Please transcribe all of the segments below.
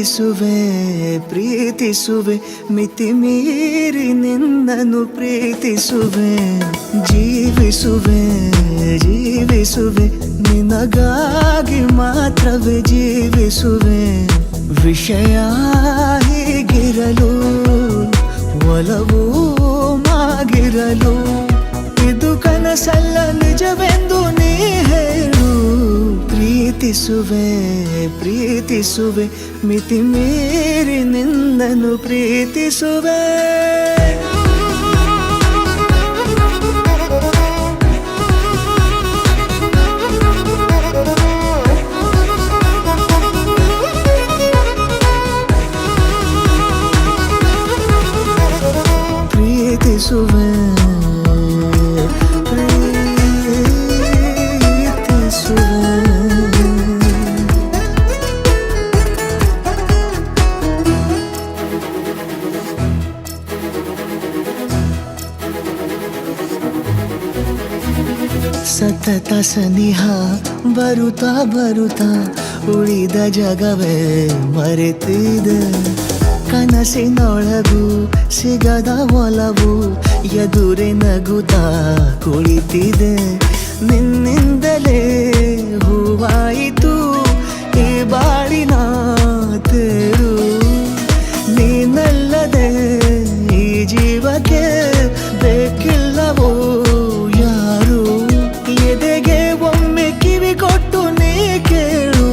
ಪ್ರೀತಿಸುವೆ ಪ್ರೀತಿಸುವೆ ಮಿತಿ ಮೀರಿ ನಿನ್ನನ್ನು ಪ್ರೀತಿಸುವೆ ಜೀವಿಸುವೆ ಜೀವಿಸುವೆ ನಿನಗಾಗಿ ಮಾತ್ರವೇ ಜೀವಿಸುವೆ ವಿಷಯ ಹೀಗಿರಲು ಒಲವು ಮಾಗಿರಲು ಇದು ಕನಸಲ್ಲ ನಿಜವೆಂದು ನೀ ಹೇಳು ಪ್ರೀತಿಸುವೆ ಪ್ರೀತಿಸುವೆ ಮಿತಿ ಮೀರಿ ನಿನ್ನನ್ನು ಪ್ರೀತಿಸುವೆ ಪ್ರೀತಿಸುವೆ ಸತತ ಸನಿಹ ಬರುತ್ತಾ ಬರುತ್ತಾ ಉಳಿದ ಜಗವೇ ಮರೆತಿದೆ ಕನಸಿನೊಳಗೂ ಸಿಗದ ಒಲವು ಎದುರೆ ನಗುತ್ತಾ ಕುಳಿತಿದೆ ನಿನ್ನಿಂದಲೇ ಹೂವಾಯಿತು ಈ ಬಾಳಿನ ತೇರು ನೀನಲ್ಲದೆ ಈ ಜೀವಕ್ಕೆ ಬೇಕಿಲ್ಲವೋ ಯಾರು ಎದೆಗೆ ಒಮ್ಮೆ ಕಿವಿ ಕೊಟ್ಟು ನೀ ಕೇಳು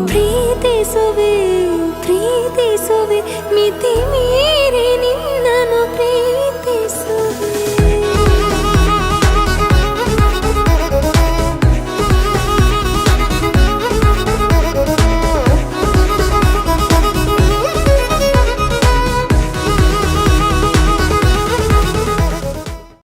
ಪ್ರೀತಿಸುವೆ ಪ್ರೀತಿಸುವೆ ಮಿತಿ ಮೀರಿ